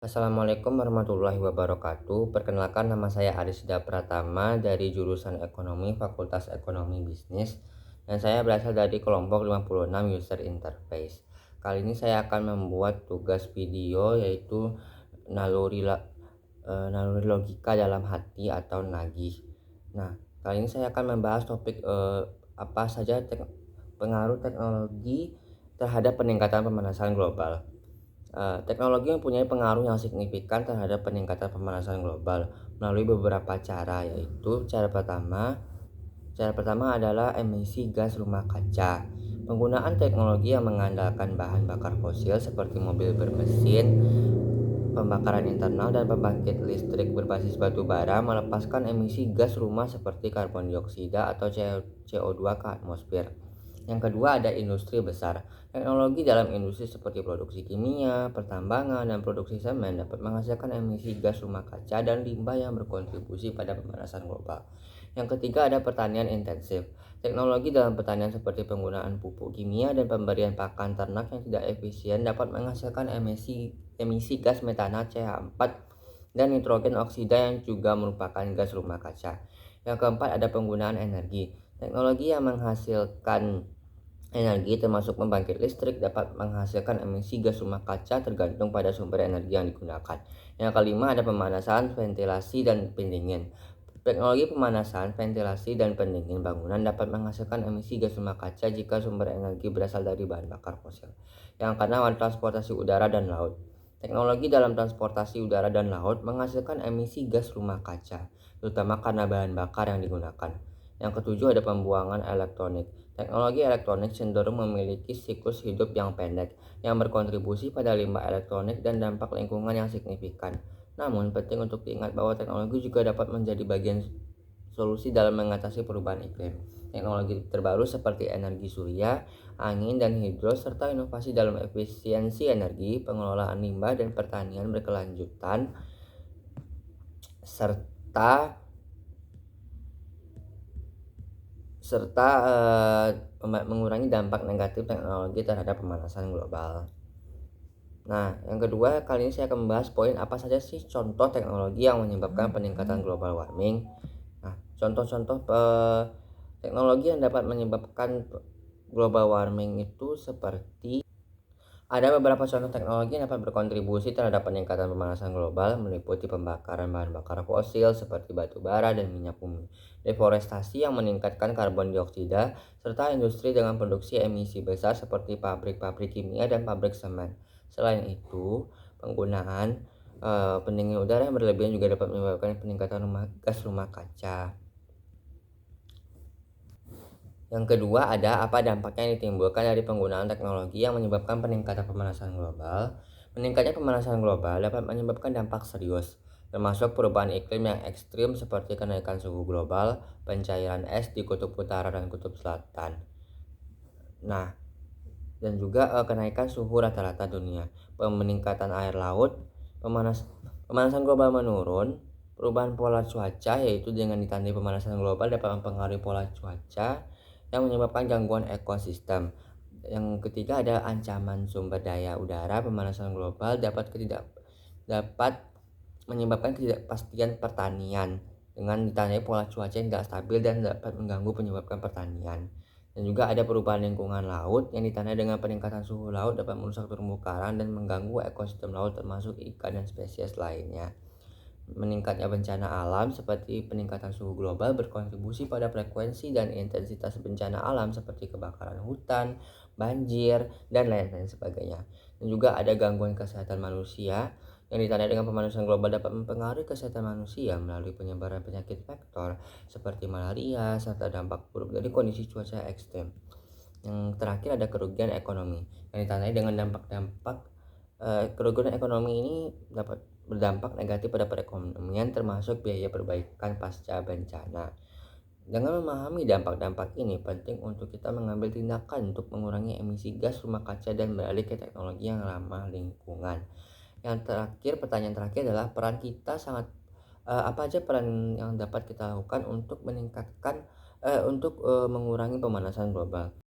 Assalamualaikum warahmatullahi wabarakatuh. Perkenalkan, nama saya Arisda Pratama dari jurusan Ekonomi Fakultas Ekonomi Bisnis, dan saya berasal dari kelompok 56 User Interface. Kali ini saya akan membuat tugas video, yaitu naluri naluri logika dalam hati atau nagih. Nah, kali ini saya akan membahas topik apa saja pengaruh teknologi terhadap peningkatan pemanasan global. Teknologi mempunyai pengaruh yang signifikan terhadap peningkatan pemanasan global melalui beberapa cara, yaitu cara pertama adalah emisi gas rumah kaca. Penggunaan teknologi yang mengandalkan bahan bakar fosil seperti mobil bermesin, pembakaran internal, dan pembangkit listrik berbasis batu bara melepaskan emisi gas rumah seperti karbon dioksida atau CO2 ke atmosfer. Yang kedua ada industri besar. Teknologi dalam industri seperti produksi kimia, pertambangan, dan produksi semen dapat menghasilkan emisi gas rumah kaca dan limbah yang berkontribusi pada pemanasan global. Yang ketiga ada pertanian intensif. Teknologi dalam pertanian seperti penggunaan pupuk kimia dan pemberian pakan ternak yang tidak efisien dapat menghasilkan emisi gas metana, CH4, dan nitrogen oksida yang juga merupakan gas rumah kaca. Yang keempat ada penggunaan energi. Teknologi yang menghasilkan energi termasuk pembangkit listrik dapat menghasilkan emisi gas rumah kaca tergantung pada sumber energi yang digunakan. Yang kelima ada pemanasan, ventilasi, dan pendingin. Teknologi pemanasan, ventilasi, dan pendingin bangunan dapat menghasilkan emisi gas rumah kaca jika sumber energi berasal dari bahan bakar fosil. Yang keenam ada transportasi udara dan laut. Teknologi dalam transportasi udara dan laut menghasilkan emisi gas rumah kaca, terutama karena bahan bakar yang digunakan. Yang ketujuh ada pembuangan elektronik. Teknologi elektronik cenderung memiliki siklus hidup yang pendek, yang berkontribusi pada limbah elektronik dan dampak lingkungan yang signifikan. Namun, penting untuk diingat bahwa teknologi juga dapat menjadi bagian solusi dalam mengatasi perubahan iklim. Teknologi terbaru seperti energi surya, angin, dan hidro, serta inovasi dalam efisiensi energi, pengelolaan limbah, dan pertanian berkelanjutan, serta serta mengurangi dampak negatif teknologi terhadap pemanasan global. Nah, yang kedua, kali ini saya akan membahas poin apa saja sih contoh teknologi yang menyebabkan peningkatan global warming. Nah, contoh-contoh teknologi yang dapat menyebabkan global warming itu seperti ada beberapa contoh teknologi yang dapat berkontribusi terhadap peningkatan pemanasan global, meliputi pembakaran bahan bakar fosil seperti batu bara dan minyak bumi, deforestasi yang meningkatkan karbon dioksida, serta industri dengan produksi emisi besar seperti pabrik-pabrik kimia dan pabrik semen. Selain itu, penggunaan pendingin udara yang berlebihan juga dapat menyebabkan peningkatan gas rumah kaca. Yang kedua ada apa dampaknya yang ditimbulkan dari penggunaan teknologi yang menyebabkan peningkatan pemanasan global. Meningkatnya pemanasan global dapat menyebabkan dampak serius, termasuk perubahan iklim yang ekstrim seperti kenaikan suhu global, pencairan es di kutub utara dan kutub selatan. Nah, dan juga kenaikan suhu rata-rata dunia, peningkatan air laut, pemanasan global menurun, perubahan pola cuaca, yaitu dengan ditandai pemanasan global dapat mempengaruhi pola cuaca yang menyebabkan gangguan ekosistem. Yang ketiga ada ancaman sumber daya udara. Pemanasan global dapat menyebabkan ketidakpastian pertanian dengan ditandai pola cuaca yang tidak stabil dan dapat mengganggu penyebabkan pertanian. Dan juga ada perubahan lingkungan laut yang ditandai dengan peningkatan suhu laut dapat merusak terumbu karang dan mengganggu ekosistem laut termasuk ikan dan spesies lainnya. Meningkatnya bencana alam seperti peningkatan suhu global berkontribusi pada frekuensi dan intensitas bencana alam seperti kebakaran hutan, banjir, dan lain-lain sebagainya. Dan juga ada gangguan kesehatan manusia yang ditandai dengan pemanasan global dapat mempengaruhi kesehatan manusia melalui penyebaran penyakit vektor seperti malaria serta dampak buruk dari kondisi cuaca ekstrem. Yang terakhir ada kerugian ekonomi yang ditandai dengan dampak-dampak kerugian ekonomi ini dapat berdampak negatif pada perekonomian termasuk biaya perbaikan pasca bencana. Dengan memahami dampak-dampak ini, penting untuk kita mengambil tindakan untuk mengurangi emisi gas rumah kaca dan beralih ke teknologi yang ramah lingkungan. Yang terakhir, pertanyaan terakhir adalah apa aja peran yang dapat kita lakukan untuk mengurangi pemanasan global?